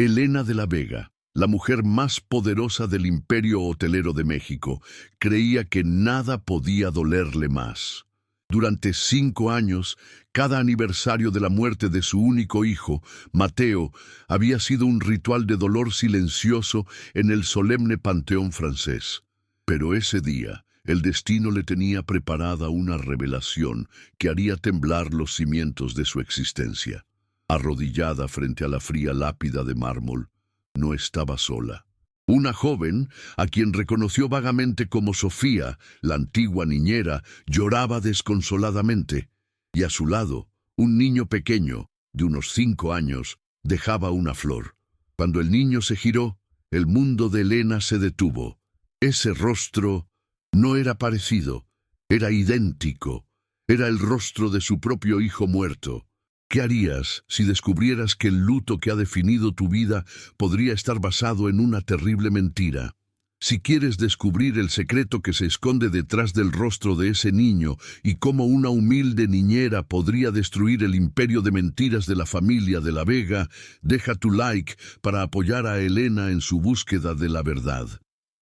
Elena de la Vega, la mujer más poderosa del imperio hotelero de México, creía que nada podía dolerle más. Durante 5 años, cada aniversario de la muerte de su único hijo, Mateo, había sido un ritual de dolor silencioso en el solemne panteón francés. Pero ese día, el destino le tenía preparada una revelación que haría temblar los cimientos de su existencia. Arrodillada frente a la fría lápida de mármol, no estaba sola. Una joven, a quien reconoció vagamente como Sofía, la antigua niñera, lloraba desconsoladamente, y a su lado, un niño pequeño, de unos 5 años, dejaba una flor. Cuando el niño se giró, el mundo de Elena se detuvo. Ese rostro no era parecido, era idéntico. Era el rostro de su propio hijo muerto. ¿Qué harías si descubrieras que el luto que ha definido tu vida podría estar basado en una terrible mentira? Si quieres descubrir el secreto que se esconde detrás del rostro de ese niño y cómo una humilde niñera podría destruir el imperio de mentiras de la familia de la Vega, deja tu like para apoyar a Elena en su búsqueda de la verdad.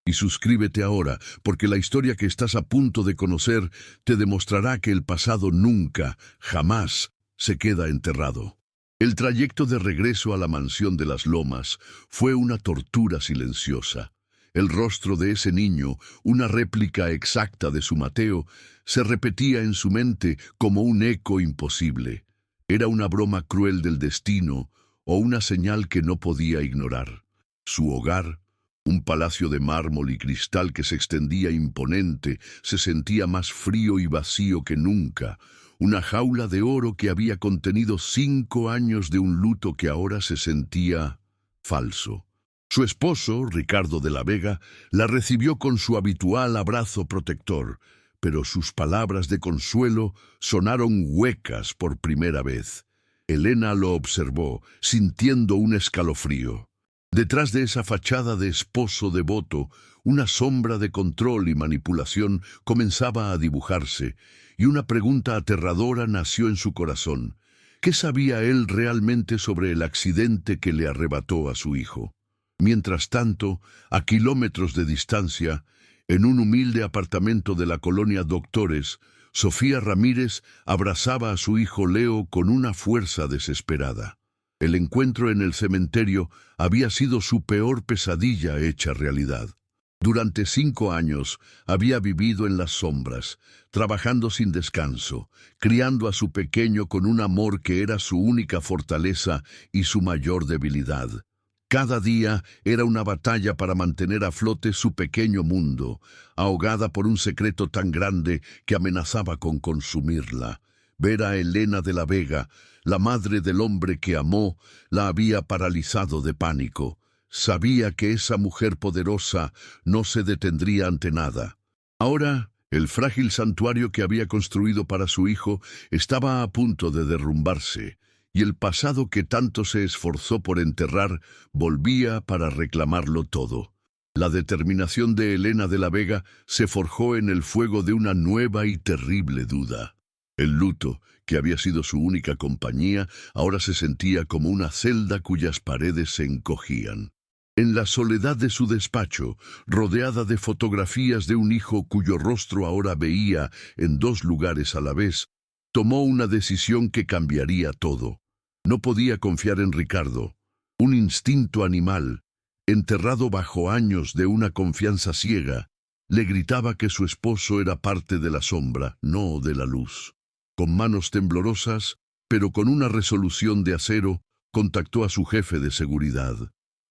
Y suscríbete ahora, porque la historia que estás a punto de conocer te demostrará que el pasado nunca, jamás, se queda enterrado. El trayecto de regreso a la mansión de las Lomas fue una tortura silenciosa. El rostro de ese niño, una réplica exacta de su Mateo, se repetía en su mente como un eco imposible. Era una broma cruel del destino o una señal que no podía ignorar. Su hogar, un palacio de mármol y cristal que se extendía imponente, se sentía más frío y vacío que nunca. Una jaula de oro que había contenido 5 años de un luto que ahora se sentía falso. Su esposo, Ricardo de la Vega, la recibió con su habitual abrazo protector, pero sus palabras de consuelo sonaron huecas por primera vez. Elena lo observó, sintiendo un escalofrío. Detrás de esa fachada de esposo devoto, una sombra de control y manipulación comenzaba a dibujarse, y una pregunta aterradora nació en su corazón. ¿Qué sabía él realmente sobre el accidente que le arrebató a su hijo? Mientras tanto, a kilómetros de distancia, en un humilde apartamento de la colonia Doctores, Sofía Ramírez abrazaba a su hijo Leo con una fuerza desesperada. El encuentro en el cementerio había sido su peor pesadilla hecha realidad. Durante 5 años había vivido en las sombras, trabajando sin descanso, criando a su pequeño con un amor que era su única fortaleza y su mayor debilidad. Cada día era una batalla para mantener a flote su pequeño mundo, ahogada por un secreto tan grande que amenazaba con consumirla. Ver a Elena de la Vega, la madre del hombre que amó, la había paralizado de pánico. Sabía que esa mujer poderosa no se detendría ante nada. Ahora, el frágil santuario que había construido para su hijo estaba a punto de derrumbarse, y el pasado que tanto se esforzó por enterrar volvía para reclamarlo todo. La determinación de Elena de la Vega se forjó en el fuego de una nueva y terrible duda. El luto, que había sido su única compañía, ahora se sentía como una celda cuyas paredes se encogían. En la soledad de su despacho, rodeada de fotografías de un hijo cuyo rostro ahora veía en 2 lugares a la vez, tomó una decisión que cambiaría todo. No podía confiar en Ricardo. Un instinto animal, enterrado bajo años de una confianza ciega, le gritaba que su esposo era parte de la sombra, no de la luz. Con manos temblorosas, pero con una resolución de acero, contactó a su jefe de seguridad,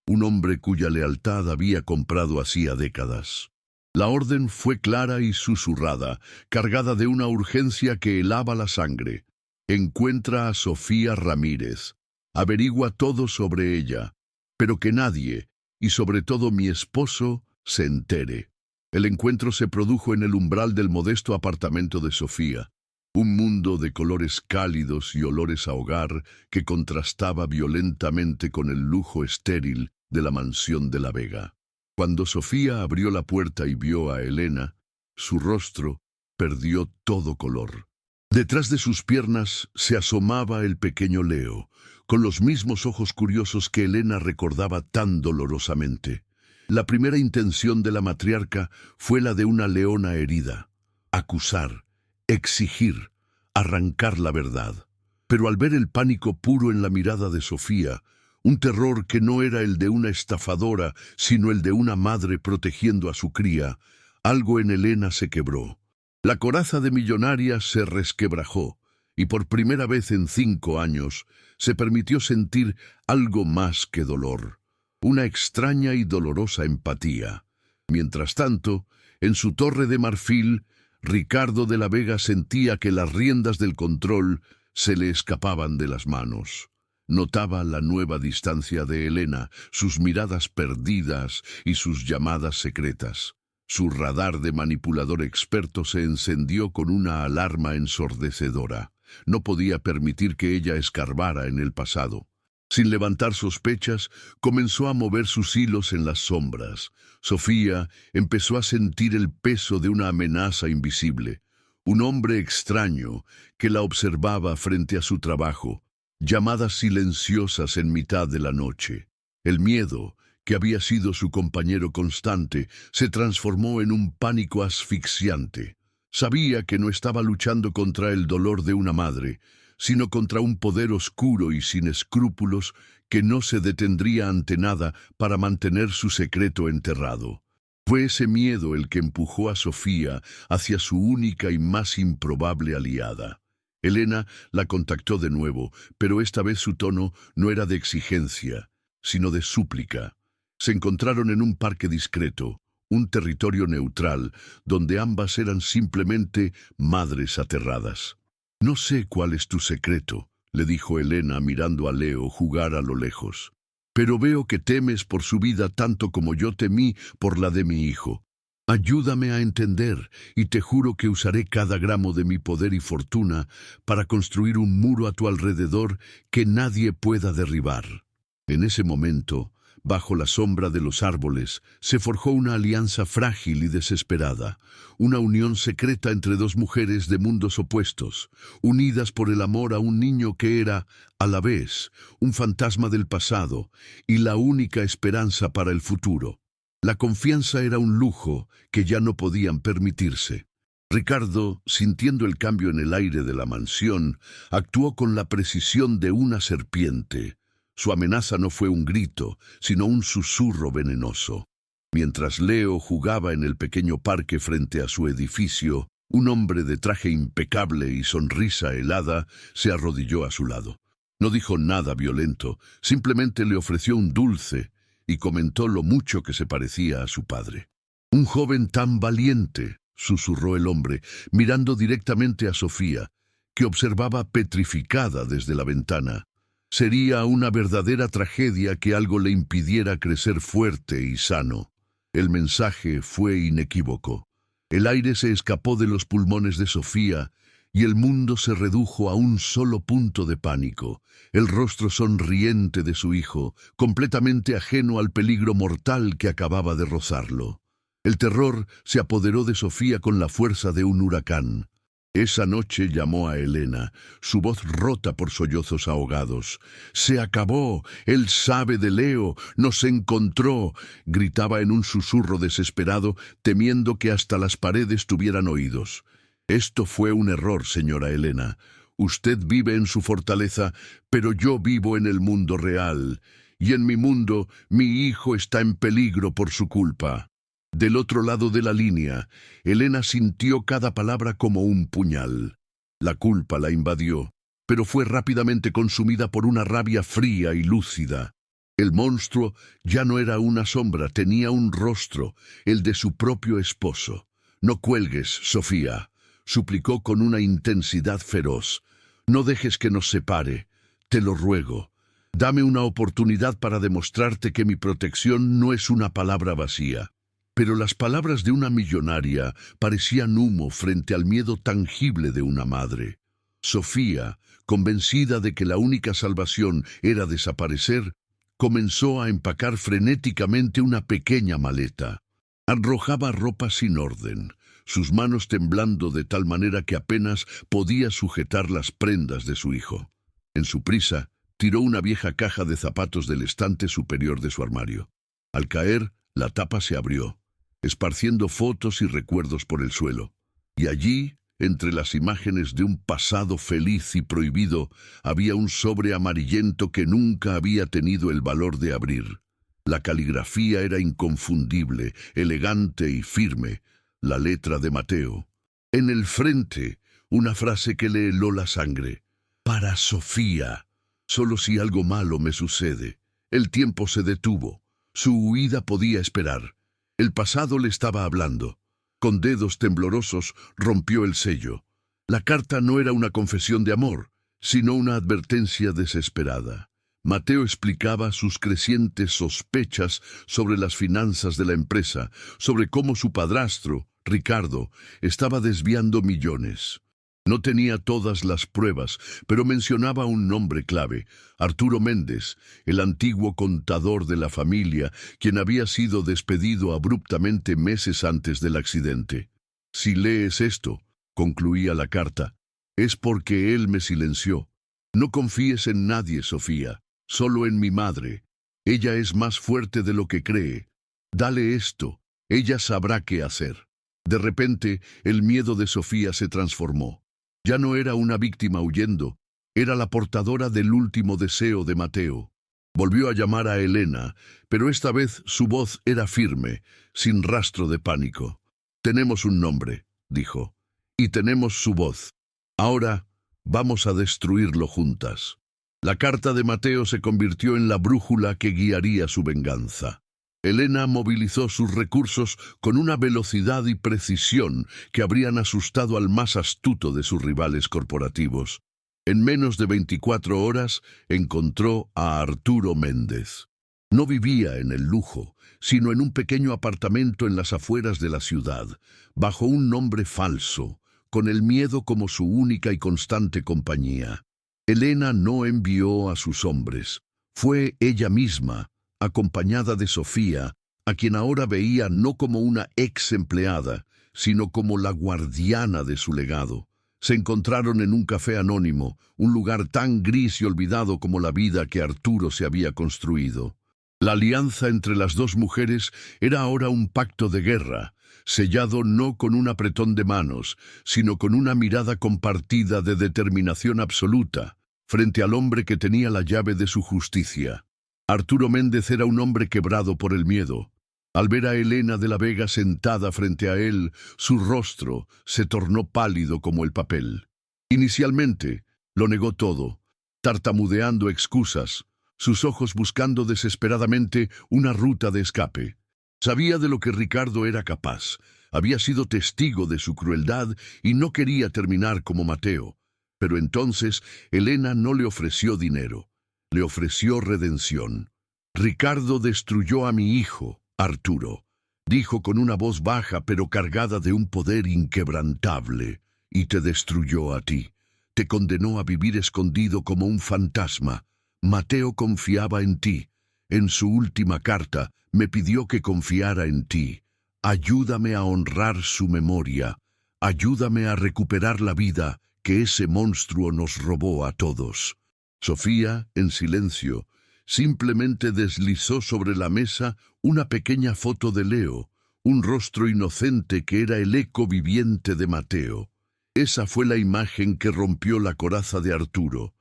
un hombre cuya lealtad había comprado hacía décadas. La orden fue clara y susurrada, cargada de una urgencia que helaba la sangre. Encuentra a Sofía Ramírez. Averigua todo sobre ella, pero que nadie, y sobre todo mi esposo, se entere. El encuentro se produjo en el umbral del modesto apartamento de Sofía. Un mundo de colores cálidos y olores a hogar que contrastaba violentamente con el lujo estéril de la mansión de la Vega. Cuando Sofía abrió la puerta y vio a Elena, su rostro perdió todo color. Detrás de sus piernas se asomaba el pequeño Leo, con los mismos ojos curiosos que Elena recordaba tan dolorosamente. La primera intención de la matriarca fue la de una leona herida: acusar, exigir, arrancar la verdad. Pero al ver el pánico puro en la mirada de Sofía, un terror que no era el de una estafadora, sino el de una madre protegiendo a su cría, algo en Elena se quebró. La coraza de millonaria se resquebrajó, y por primera vez en 5 años se permitió sentir algo más que dolor, una extraña y dolorosa empatía. Mientras tanto, en su torre de marfil, Ricardo de la Vega sentía que las riendas del control se le escapaban de las manos. Notaba la nueva distancia de Elena, sus miradas perdidas y sus llamadas secretas. Su radar de manipulador experto se encendió con una alarma ensordecedora. No podía permitir que ella escarbara en el pasado. Sin levantar sospechas, comenzó a mover sus hilos en las sombras. Sofía empezó a sentir el peso de una amenaza invisible. Un hombre extraño que la observaba frente a su trabajo. Llamadas silenciosas en mitad de la noche. El miedo, que había sido su compañero constante, se transformó en un pánico asfixiante. Sabía que no estaba luchando contra el dolor de una madre, sino contra un poder oscuro y sin escrúpulos que no se detendría ante nada para mantener su secreto enterrado. Fue ese miedo el que empujó a Sofía hacia su única y más improbable aliada. Elena la contactó de nuevo, pero esta vez su tono no era de exigencia, sino de súplica. Se encontraron en un parque discreto, un territorio neutral, donde ambas eran simplemente madres aterradas. «No sé cuál es tu secreto», le dijo Elena mirando a Leo jugar a lo lejos. «Pero veo que temes por su vida tanto como yo temí por la de mi hijo. Ayúdame a entender, y te juro que usaré cada gramo de mi poder y fortuna para construir un muro a tu alrededor que nadie pueda derribar». En ese momento, bajo la sombra de los árboles, se forjó una alianza frágil y desesperada, una unión secreta entre dos mujeres de mundos opuestos, unidas por el amor a un niño que era, a la vez, un fantasma del pasado y la única esperanza para el futuro. La confianza era un lujo que ya no podían permitirse. Ricardo, sintiendo el cambio en el aire de la mansión, actuó con la precisión de una serpiente. Su amenaza no fue un grito, sino un susurro venenoso. Mientras Leo jugaba en el pequeño parque frente a su edificio, un hombre de traje impecable y sonrisa helada se arrodilló a su lado. No dijo nada violento, simplemente le ofreció un dulce y comentó lo mucho que se parecía a su padre. «Un joven tan valiente», susurró el hombre, mirando directamente a Sofía, que observaba petrificada desde la ventana. Sería una verdadera tragedia que algo le impidiera crecer fuerte y sano. El mensaje fue inequívoco. El aire se escapó de los pulmones de Sofía y el mundo se redujo a un solo punto de pánico. El rostro sonriente de su hijo, completamente ajeno al peligro mortal que acababa de rozarlo. El terror se apoderó de Sofía con la fuerza de un huracán. Esa noche llamó a Elena, su voz rota por sollozos ahogados. «Se acabó, él sabe de Leo, nos encontró», gritaba en un susurro desesperado, temiendo que hasta las paredes tuvieran oídos. «Esto fue un error, señora Elena. Usted vive en su fortaleza, pero yo vivo en el mundo real. Y en mi mundo, mi hijo está en peligro por su culpa». Del otro lado de la línea, Elena sintió cada palabra como un puñal. La culpa la invadió, pero fue rápidamente consumida por una rabia fría y lúcida. El monstruo ya no era una sombra, tenía un rostro, el de su propio esposo. «No cuelgues, Sofía», suplicó con una intensidad feroz. «No dejes que nos separe, te lo ruego. Dame una oportunidad para demostrarte que mi protección no es una palabra vacía». Pero las palabras de una millonaria parecían humo frente al miedo tangible de una madre. Sofía, convencida de que la única salvación era desaparecer, comenzó a empacar frenéticamente una pequeña maleta. Arrojaba ropa sin orden, sus manos temblando de tal manera que apenas podía sujetar las prendas de su hijo. En su prisa, tiró una vieja caja de zapatos del estante superior de su armario. Al caer, la tapa se abrió, esparciendo fotos y recuerdos por el suelo. Y allí, entre las imágenes de un pasado feliz y prohibido, había un sobre amarillento que nunca había tenido el valor de abrir. La caligrafía era inconfundible, elegante y firme, la letra de Mateo. En el frente, una frase que le heló la sangre. Para Sofía. Solo si algo malo me sucede. El tiempo se detuvo. Su huida podía esperar. El pasado le estaba hablando. Con dedos temblorosos rompió el sello. La carta no era una confesión de amor, sino una advertencia desesperada. Mateo explicaba sus crecientes sospechas sobre las finanzas de la empresa, sobre cómo su padrastro, Ricardo, estaba desviando millones. No tenía todas las pruebas, pero mencionaba un nombre clave, Arturo Méndez, el antiguo contador de la familia, quien había sido despedido abruptamente meses antes del accidente. Si lees esto, concluía la carta, es porque él me silenció. No confíes en nadie, Sofía, solo en mi madre. Ella es más fuerte de lo que cree. Dale esto, ella sabrá qué hacer. De repente, el miedo de Sofía se transformó. Ya no era una víctima huyendo, era la portadora del último deseo de Mateo. Volvió a llamar a Elena, pero esta vez su voz era firme, sin rastro de pánico. Tenemos un nombre, dijo, y tenemos su voz. Ahora vamos a destruirlo juntas. La carta de Mateo se convirtió en la brújula que guiaría su venganza. Elena movilizó sus recursos con una velocidad y precisión que habrían asustado al más astuto de sus rivales corporativos. En menos de 24 horas encontró a Arturo Méndez. No vivía en el lujo, sino en un pequeño apartamento en las afueras de la ciudad, bajo un nombre falso, con el miedo como su única y constante compañía. Elena no envió a sus hombres. Fue ella misma, acompañada de Sofía, a quien ahora veía no como una ex empleada, sino como la guardiana de su legado. Se encontraron en un café anónimo, un lugar tan gris y olvidado como la vida que Arturo se había construido. La alianza entre las dos mujeres era ahora un pacto de guerra, sellado no con un apretón de manos, sino con una mirada compartida de determinación absoluta, frente al hombre que tenía la llave de su justicia. Arturo Méndez era un hombre quebrado por el miedo. Al ver a Elena de la Vega sentada frente a él, su rostro se tornó pálido como el papel. Inicialmente, lo negó todo, tartamudeando excusas, sus ojos buscando desesperadamente una ruta de escape. Sabía de lo que Ricardo era capaz, había sido testigo de su crueldad y no quería terminar como Mateo. Pero entonces Elena no le ofreció dinero, le ofreció redención. Ricardo destruyó a mi hijo, Arturo, dijo con una voz baja pero cargada de un poder inquebrantable, y te destruyó a ti. Te condenó a vivir escondido como un fantasma. Mateo confiaba en ti. En su última carta me pidió que confiara en ti. Ayúdame a honrar su memoria. Ayúdame a recuperar la vida que ese monstruo nos robó a todos. Sofía, en silencio, simplemente deslizó sobre la mesa una pequeña foto de Leo, un rostro inocente que era el eco viviente de Mateo. Esa fue la imagen que rompió la coraza de Arturo.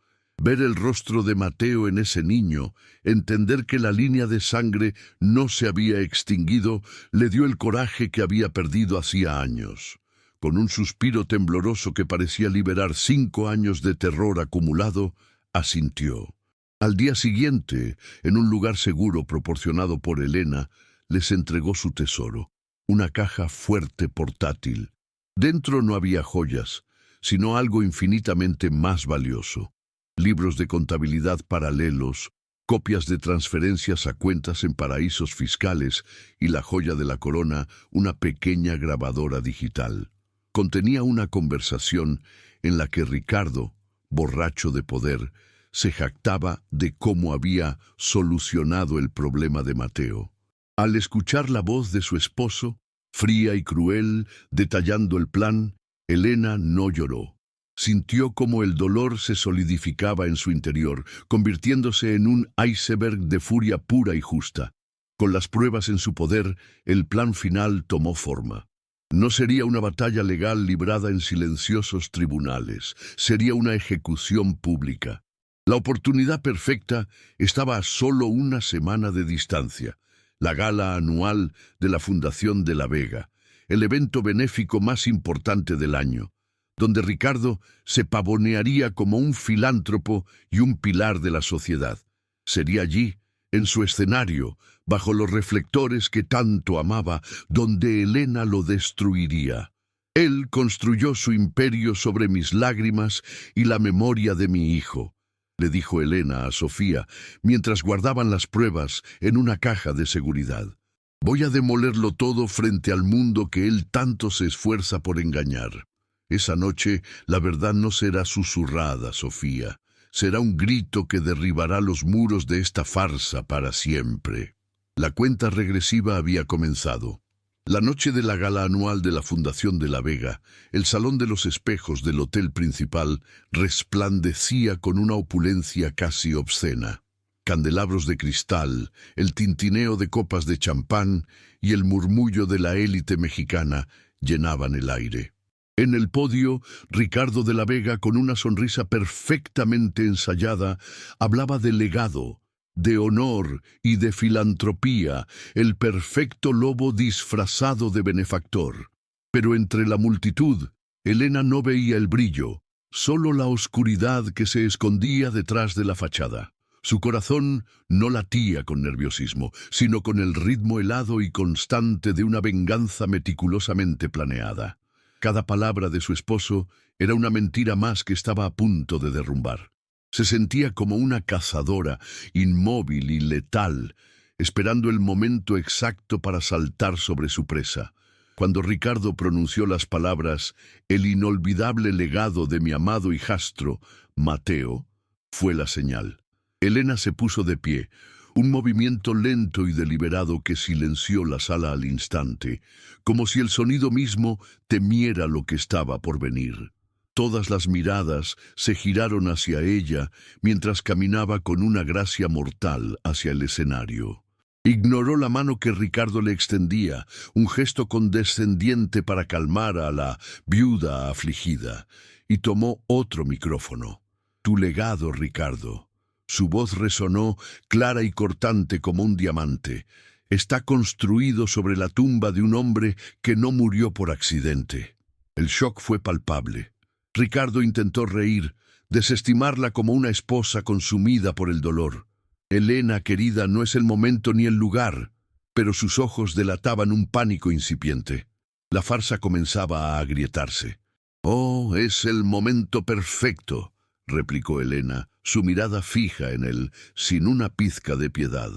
Ver el rostro de Mateo en ese niño, entender que la línea de sangre no se había extinguido, le dio el coraje que había perdido hacía años. Con un suspiro tembloroso que parecía liberar 5 años de terror acumulado, asintió. Al día siguiente, en un lugar seguro proporcionado por Elena, les entregó su tesoro, una caja fuerte portátil. Dentro no había joyas, sino algo infinitamente más valioso. Libros de contabilidad paralelos, copias de transferencias a cuentas en paraísos fiscales y la joya de la corona, una pequeña grabadora digital. Contenía una conversación en la que Ricardo, borracho de poder, se jactaba de cómo había solucionado el problema de Mateo. Al escuchar la voz de su esposo, Fría y cruel, detallando el plan, Elena no lloró. Sintió como el dolor se solidificaba en su interior, convirtiéndose en un iceberg de furia pura y justa. Con las pruebas en su poder, el plan final tomó forma. No sería una batalla legal librada en silenciosos tribunales, sería una ejecución pública. La oportunidad perfecta estaba a solo una semana de distancia, la gala anual de la Fundación de la Vega, el evento benéfico más importante del año, donde Ricardo se pavonearía como un filántropo y un pilar de la sociedad. Sería allí, en su escenario, bajo los reflectores que tanto amaba, donde Elena lo destruiría. Él construyó su imperio sobre mis lágrimas y la memoria de mi hijo, le dijo Elena a Sofía, mientras guardaban las pruebas en una caja de seguridad. Voy a demolerlo todo frente al mundo que él tanto se esfuerza por engañar. Esa noche la verdad no será susurrada, Sofía. Será un grito que derribará los muros de esta farsa para siempre. La cuenta regresiva había comenzado. La noche de la gala anual de la Fundación de la Vega, el Salón de los Espejos del hotel principal resplandecía con una opulencia casi obscena. Candelabros de cristal, el tintineo de copas de champán y el murmullo de la élite mexicana llenaban el aire. En el podio, Ricardo de la Vega, con una sonrisa perfectamente ensayada, hablaba de legado, de honor y de filantropía, el perfecto lobo disfrazado de benefactor. Pero entre la multitud, Elena no veía el brillo, solo la oscuridad que se escondía detrás de la fachada. Su corazón no latía con nerviosismo, sino con el ritmo helado y constante de una venganza meticulosamente planeada. Cada palabra de su esposo era una mentira más que estaba a punto de derrumbar. Se sentía como una cazadora, inmóvil y letal, esperando el momento exacto para saltar sobre su presa. Cuando Ricardo pronunció las palabras «el inolvidable legado de mi amado hijastro, Mateo», fue la señal. Elena se puso de pie, un movimiento lento y deliberado que silenció la sala al instante, como si el sonido mismo temiera lo que estaba por venir. Todas las miradas se giraron hacia ella mientras caminaba con una gracia mortal hacia el escenario. Ignoró la mano que Ricardo le extendía, un gesto condescendiente para calmar a la viuda afligida, y tomó otro micrófono. «Tu legado, Ricardo». Su voz resonó clara y cortante como un diamante. «Está construido sobre la tumba de un hombre que no murió por accidente». El shock fue palpable. Ricardo intentó reír, desestimarla como una esposa consumida por el dolor. «Elena, querida, no es el momento ni el lugar», pero sus ojos delataban un pánico incipiente. La farsa comenzaba a agrietarse. «Oh, es el momento perfecto», replicó Elena, su mirada fija en él, sin una pizca de piedad.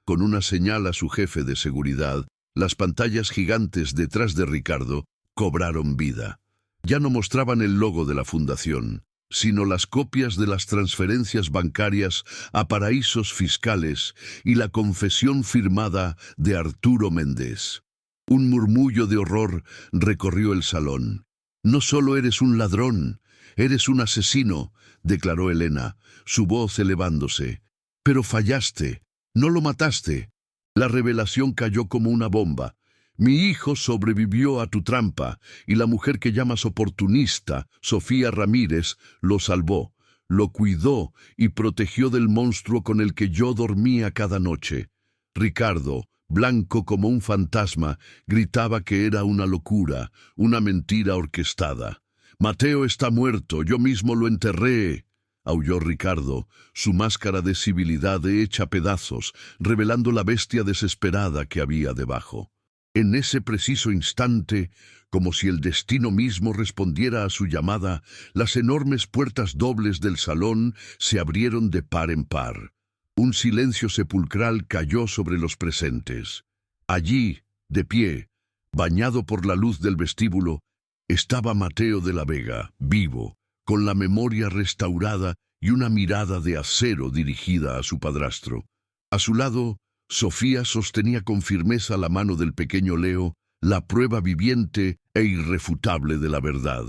Con una señal a su jefe de seguridad, las pantallas gigantes detrás de Ricardo cobraron vida. Ya no mostraban el logo de la fundación, sino las copias de las transferencias bancarias a paraísos fiscales y la confesión firmada de Arturo Méndez. Un murmullo de horror recorrió el salón. «No solo eres un ladrón, eres un asesino», declaró Elena, su voz elevándose. «Pero fallaste, no lo mataste». La revelación cayó como una bomba. «Mi hijo sobrevivió a tu trampa, y la mujer que llamas oportunista, Sofía Ramírez, lo salvó, lo cuidó y protegió del monstruo con el que yo dormía cada noche». Ricardo, blanco como un fantasma, gritaba que era una locura, una mentira orquestada. «Mateo está muerto, yo mismo lo enterré», aulló Ricardo, su máscara de civilidad hecha pedazos, revelando la bestia desesperada que había debajo. En ese preciso instante, como si el destino mismo respondiera a su llamada, las enormes puertas dobles del salón se abrieron de par en par. Un silencio sepulcral cayó sobre los presentes. Allí, de pie, bañado por la luz del vestíbulo, estaba Mateo de la Vega, vivo, con la memoria restaurada y una mirada de acero dirigida a su padrastro. A su lado, Sofía sostenía con firmeza la mano del pequeño Leo, la prueba viviente e irrefutable de la verdad.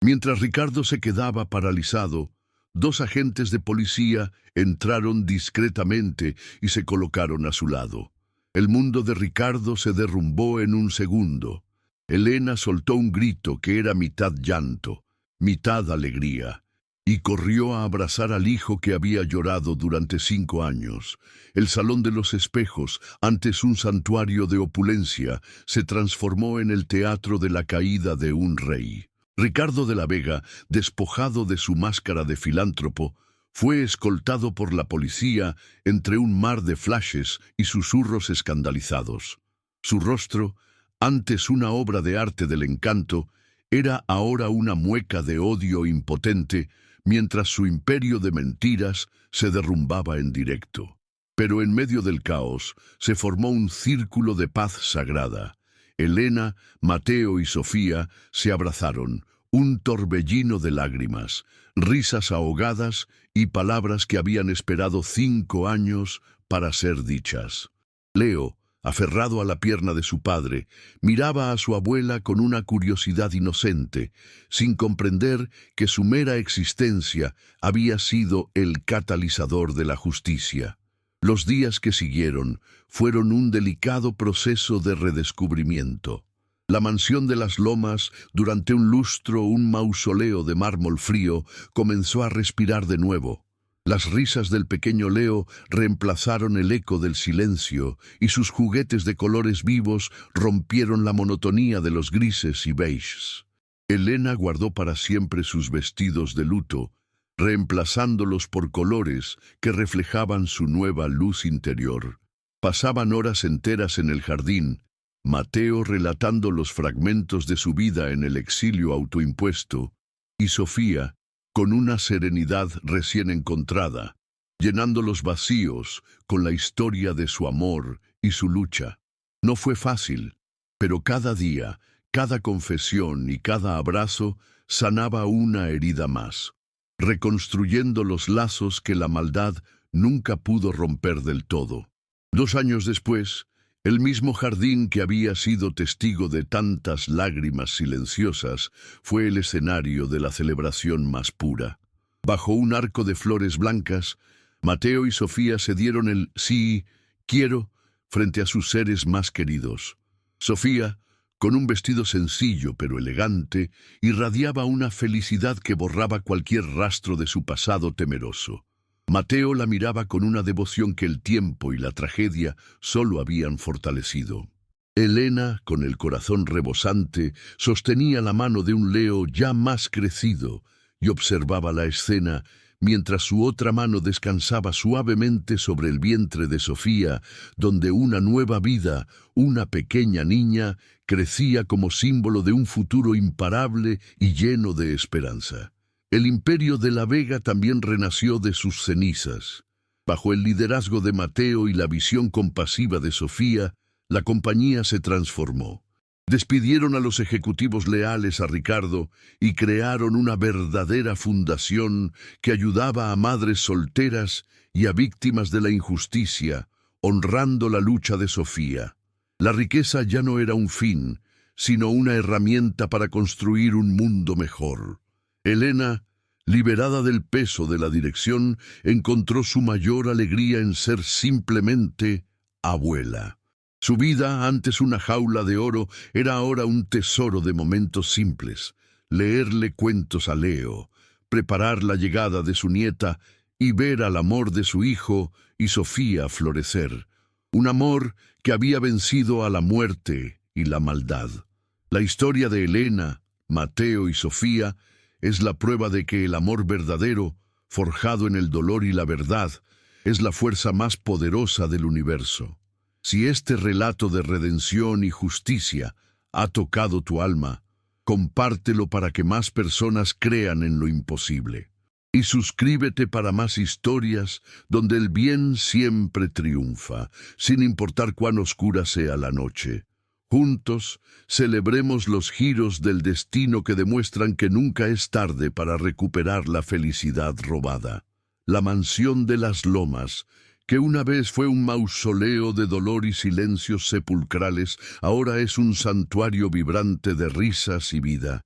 Mientras Ricardo se quedaba paralizado, dos agentes de policía entraron discretamente y se colocaron a su lado. El mundo de Ricardo se derrumbó en un segundo. Elena soltó un grito que era mitad llanto, mitad alegría, y corrió a abrazar al hijo que había llorado durante 5 años. El Salón de los Espejos, antes un santuario de opulencia, se transformó en el teatro de la caída de un rey. Ricardo de la Vega, despojado de su máscara de filántropo, fue escoltado por la policía entre un mar de flashes y susurros escandalizados. Su rostro, antes una obra de arte del encanto, era ahora una mueca de odio impotente, mientras su imperio de mentiras se derrumbaba en directo. Pero en medio del caos se formó un círculo de paz sagrada. Elena, Mateo y Sofía se abrazaron, un torbellino de lágrimas, risas ahogadas y palabras que habían esperado 5 años para ser dichas. Leo, aferrado a la pierna de su padre, miraba a su abuela con una curiosidad inocente, sin comprender que su mera existencia había sido el catalizador de la justicia. Los días que siguieron fueron un delicado proceso de redescubrimiento. La mansión de las Lomas, durante un lustro un mausoleo de mármol frío, comenzó a respirar de nuevo. Las risas del pequeño Leo reemplazaron el eco del silencio y sus juguetes de colores vivos rompieron la monotonía de los grises y beiges. Elena guardó para siempre sus vestidos de luto, reemplazándolos por colores que reflejaban su nueva luz interior. Pasaban horas enteras en el jardín, Mateo relatando los fragmentos de su vida en el exilio autoimpuesto, y Sofía, con una serenidad recién encontrada, llenando los vacíos con la historia de su amor y su lucha. No fue fácil, pero cada día, cada confesión y cada abrazo sanaba una herida más, reconstruyendo los lazos que la maldad nunca pudo romper del todo. 2 años después, el mismo jardín que había sido testigo de tantas lágrimas silenciosas fue el escenario de la celebración más pura. Bajo un arco de flores blancas, Mateo y Sofía se dieron el sí, quiero, frente a sus seres más queridos. Sofía, con un vestido sencillo pero elegante, irradiaba una felicidad que borraba cualquier rastro de su pasado temeroso. Mateo la miraba con una devoción que el tiempo y la tragedia solo habían fortalecido. Elena, con el corazón rebosante, sostenía la mano de un Leo ya más crecido y observaba la escena mientras su otra mano descansaba suavemente sobre el vientre de Sofía, donde una nueva vida, una pequeña niña, crecía como símbolo de un futuro imparable y lleno de esperanza. El imperio de la Vega también renació de sus cenizas. Bajo el liderazgo de Mateo y la visión compasiva de Sofía, la compañía se transformó. Despidieron a los ejecutivos leales a Ricardo y crearon una verdadera fundación que ayudaba a madres solteras y a víctimas de la injusticia, honrando la lucha de Sofía. La riqueza ya no era un fin, sino una herramienta para construir un mundo mejor. Elena, liberada del peso de la dirección, encontró su mayor alegría en ser simplemente abuela. Su vida, antes una jaula de oro, era ahora un tesoro de momentos simples. Leerle cuentos a Leo, preparar la llegada de su nieta y ver al amor de su hijo y Sofía florecer. Un amor que había vencido a la muerte y la maldad. La historia de Elena, Mateo y Sofía es la prueba de que el amor verdadero, forjado en el dolor y la verdad, es la fuerza más poderosa del universo. Si este relato de redención y justicia ha tocado tu alma, compártelo para que más personas crean en lo imposible. Y suscríbete para más historias donde el bien siempre triunfa, sin importar cuán oscura sea la noche. Juntos, celebremos los giros del destino que demuestran que nunca es tarde para recuperar la felicidad robada. La mansión de las Lomas, que una vez fue un mausoleo de dolor y silencios sepulcrales, ahora es un santuario vibrante de risas y vida.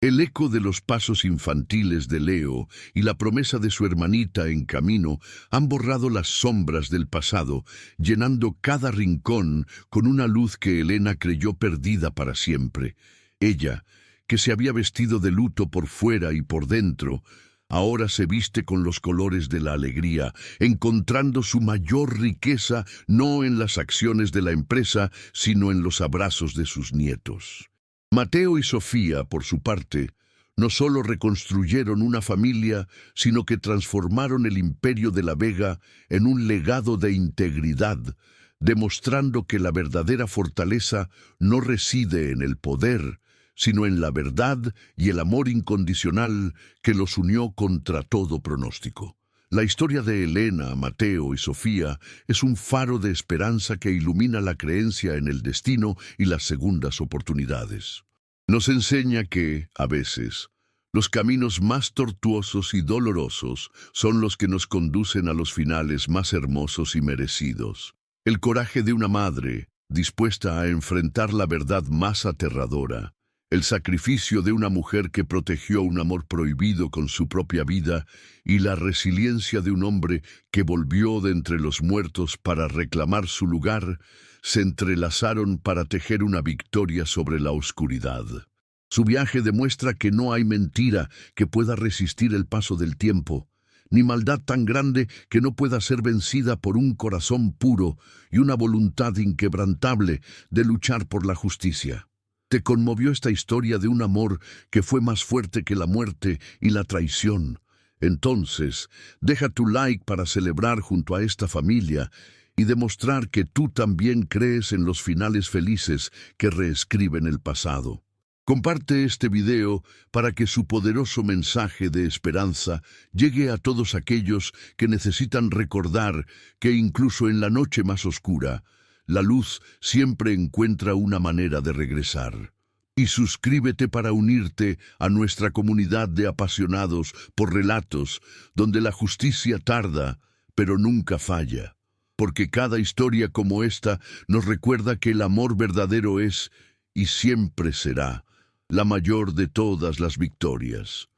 El eco de los pasos infantiles de Leo y la promesa de su hermanita en camino han borrado las sombras del pasado, llenando cada rincón con una luz que Elena creyó perdida para siempre. Ella, que se había vestido de luto por fuera y por dentro, ahora se viste con los colores de la alegría, encontrando su mayor riqueza no en las acciones de la empresa, sino en los abrazos de sus nietos. Mateo y Sofía, por su parte, no solo reconstruyeron una familia, sino que transformaron el imperio de la Vega en un legado de integridad, demostrando que la verdadera fortaleza no reside en el poder, sino en la verdad y el amor incondicional que los unió contra todo pronóstico. La historia de Elena, Mateo y Sofía es un faro de esperanza que ilumina la creencia en el destino y las segundas oportunidades. Nos enseña que, a veces, los caminos más tortuosos y dolorosos son los que nos conducen a los finales más hermosos y merecidos. El coraje de una madre, dispuesta a enfrentar la verdad más aterradora, el sacrificio de una mujer que protegió un amor prohibido con su propia vida y la resiliencia de un hombre que volvió de entre los muertos para reclamar su lugar, se entrelazaron para tejer una victoria sobre la oscuridad. Su viaje demuestra que no hay mentira que pueda resistir el paso del tiempo, ni maldad tan grande que no pueda ser vencida por un corazón puro y una voluntad inquebrantable de luchar por la justicia. Te conmovió esta historia de un amor que fue más fuerte que la muerte y la traición. Entonces, deja tu like para celebrar junto a esta familia y demostrar que tú también crees en los finales felices que reescriben el pasado. Comparte este video para que su poderoso mensaje de esperanza llegue a todos aquellos que necesitan recordar que incluso en la noche más oscura, la luz siempre encuentra una manera de regresar. Y suscríbete para unirte a nuestra comunidad de apasionados por relatos donde la justicia tarda, pero nunca falla. Porque cada historia como esta nos recuerda que el amor verdadero es, y siempre será, la mayor de todas las victorias.